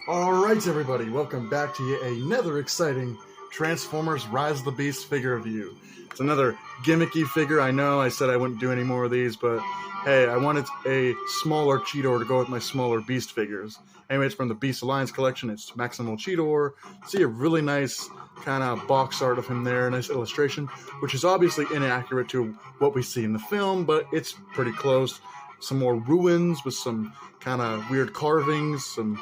Alright everybody, welcome back to yet another exciting Transformers Rise of the Beast figure review. It's another gimmicky figure. I know I said I wouldn't do any more of these, but hey, I wanted a smaller Cheetor to go with my smaller Beast figures. Anyway, it's from the Beast Alliance collection. It's Maximal Cheetor. See a really nice kind of box art of him there, nice illustration, which is obviously inaccurate to what we see in the film, but it's pretty close. Some more ruins with some kind of weird carvings, some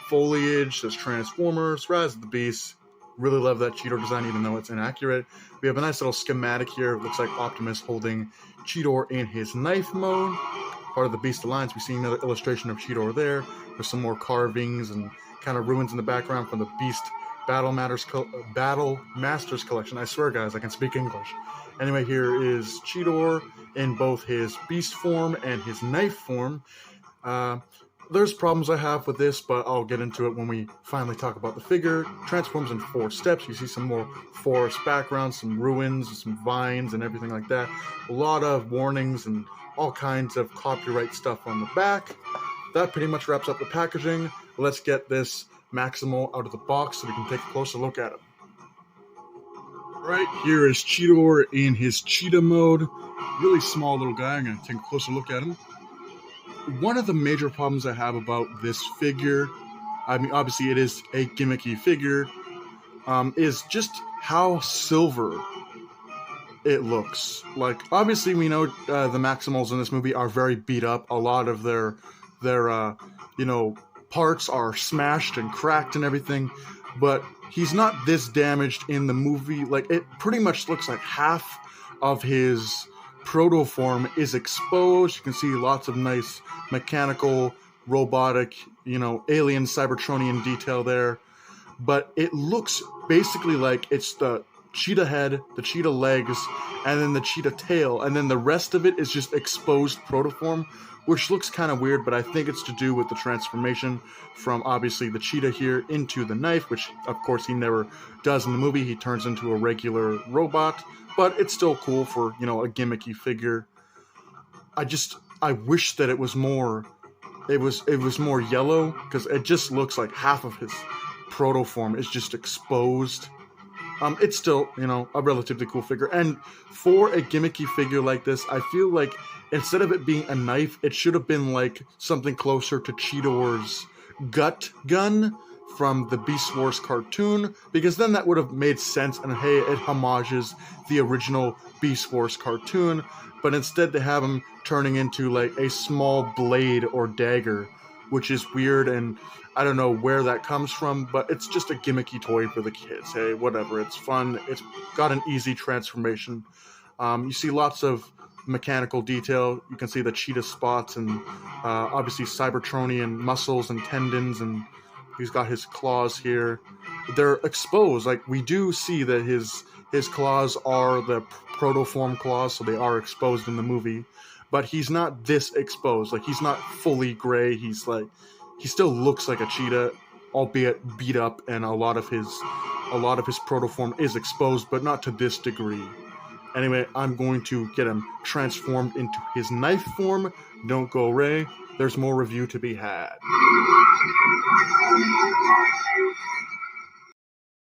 foliage, says Transformers, Rise of the Beast. Really love that Cheetor design, even though it's inaccurate. We have a nice little schematic here. It looks like Optimus holding Cheetor in his knife mode. Part of the Beast Alliance, we see another illustration of Cheetor there, with some more carvings and kind of ruins in the background from the Beast Battle Masters collection. I swear, guys, I can speak English. Anyway, here is Cheetor in both his Beast form and his knife form. There's problems I have with this, but I'll get into it when we finally talk about the figure. Transforms in 4 steps. You see some more forest background, some ruins, some vines, and everything like that. A lot of warnings and all kinds of copyright stuff on the back. That pretty much wraps up the packaging. Let's get this Maximal out of the box so we can take a closer look at him. Right, here is Cheetor in his cheetah mode. Really small little guy. I'm going to take a closer look at him. One of the major problems I have about this figure, I mean, obviously it is a gimmicky figure, is just how silver it looks. Like, obviously we know the Maximals in this movie are very beat up. A lot of their parts are smashed and cracked and everything, but he's not this damaged in the movie. Like, it pretty much looks like half of his protoform is exposed. You can see lots of nice mechanical, robotic, alien Cybertronian detail there. But it looks basically like it's the cheetah head, the cheetah legs, and then the cheetah tail, and then the rest of it is just exposed protoform, which looks kind of weird, but I think it's to do with the transformation from obviously the cheetah here into the knife, which of course he never does in the movie. He turns into a regular robot, but it's still cool for, a gimmicky figure. I wish that it was more yellow, because it just looks like half of his protoform is just exposed. It's still, a relatively cool figure. And for a gimmicky figure like this, I feel like instead of it being a knife, it should have been like something closer to Cheetor's gut gun from the Beast Wars cartoon, because then that would have made sense, and hey, it homages the original Beast Wars cartoon. But instead they have him turning into like a small blade or dagger, which is weird, and I don't know where that comes from, but it's just a gimmicky toy for the kids. Hey, whatever, it's fun. It's got an easy transformation. You see lots of mechanical detail. You can see the cheetah spots and obviously Cybertronian muscles and tendons, and he's got his claws here. They're exposed. Like, we do see that his claws are the protoform claws, so they are exposed in the movie. But he's not this exposed. Like, he's not fully gray. He still looks like a cheetah, albeit beat up, and a lot of his protoform is exposed, but not to this degree. Anyway, I'm going to get him transformed into his knife form. Don't go away. There's more review to be had.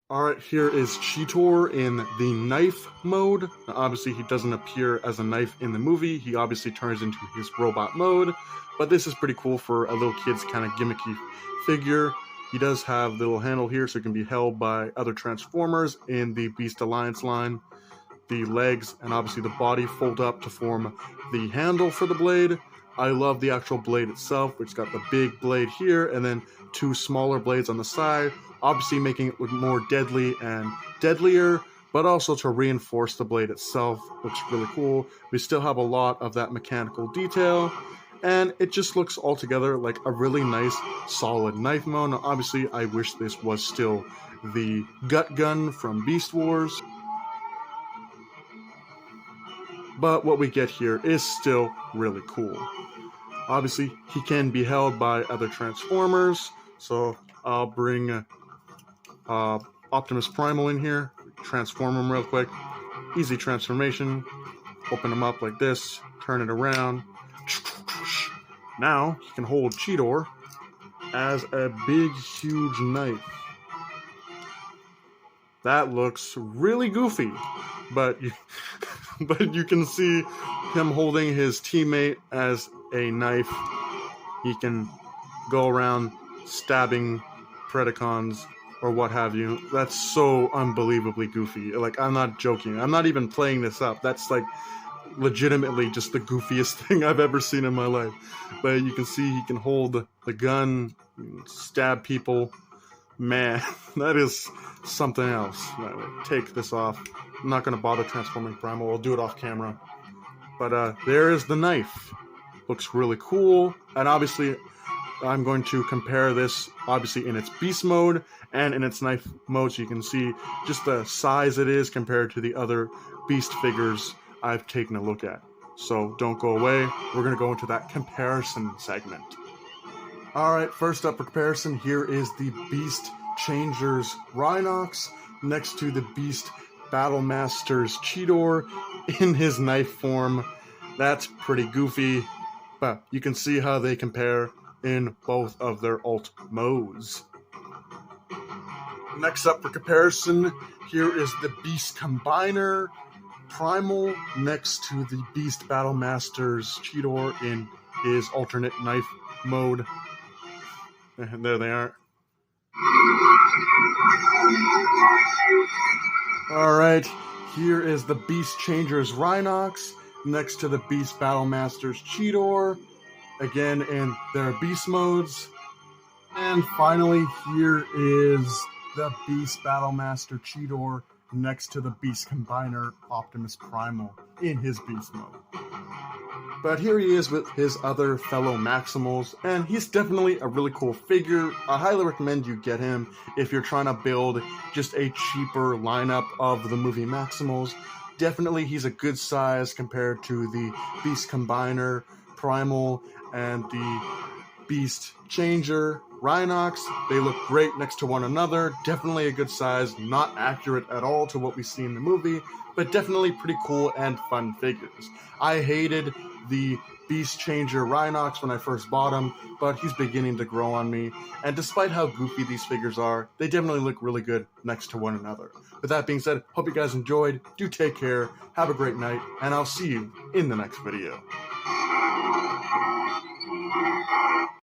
Alright, here is Cheetor in the knife mode. Now, obviously, he doesn't appear as a knife in the movie. He obviously turns into his robot mode. But this is pretty cool for a little kid's kind of gimmicky figure. He does have the little handle here, so it can be held by other Transformers in the Beast Alliance line. The legs and obviously the body fold up to form the handle for the blade. I love the actual blade itself, which got the big blade here and then 2 smaller blades on the side, obviously making it look more deadly and deadlier, but also to reinforce the blade itself. Looks really cool. We still have a lot of that mechanical detail, and it just looks altogether like a really nice, solid knife mode. Now, obviously, I wish this was still the gut gun from Beast Wars. but what we get here is still really cool. Obviously, he can be held by other Transformers, so I'll bring Optimus Primal in here, transform him real quick. Easy transformation. Open him up like this, turn it around. Now he can hold Cheetor as a big, huge knife. That looks really goofy, but you can see him holding his teammate as a knife. He can go around stabbing Predacons or what have you. That's so unbelievably goofy. Like, I'm not joking. I'm not even playing this up. That's like legitimately just the goofiest thing I've ever seen in my life. But you can see he can hold the gun, stab people. Man, that is something else. Take this off. I'm not going to bother transforming Primal. I'll do it off camera. But there is the knife. Looks really cool. And obviously, I'm going to compare this, obviously, in its beast mode and in its knife mode, so you can see just the size it is compared to the other beast figures I've taken a look at. So don't go away. We're going to go into that comparison segment. Alright, first up for comparison, here is the Beast Changers Rhinox next to the Beast Battlemaster's Cheetor in his knife form. That's pretty goofy, but you can see how they compare in both of their alt modes. Next up for comparison, here is the Beast Combiner Primal next to the Beast Battlemaster's Cheetor in his alternate knife mode. And there they are. Alright, here is the Beast Changers Rhinox next to the Beast Battlemaster's Cheetor, again in their beast modes. And finally, here is the Beast Battlemaster Cheetor next to the Beast Combiner Optimus Primal in his beast mode. But here he is with his other fellow Maximals, and he's definitely a really cool figure. I highly recommend you get him if you're trying to build just a cheaper lineup of the movie Maximals. Definitely he's a good size compared to the Beast Combiner Primal and the Beast Changer Rhinox. They look great next to one another. Definitely a good size, not accurate at all to what we see in the movie, but definitely pretty cool and fun figures. I hated the Beast Changer Rhinox when I first bought him, but he's beginning to grow on me, and despite how goofy these figures are, they definitely look really good next to one another. With that being said, hope you guys enjoyed, do take care, have a great night, and I'll see you in the next video.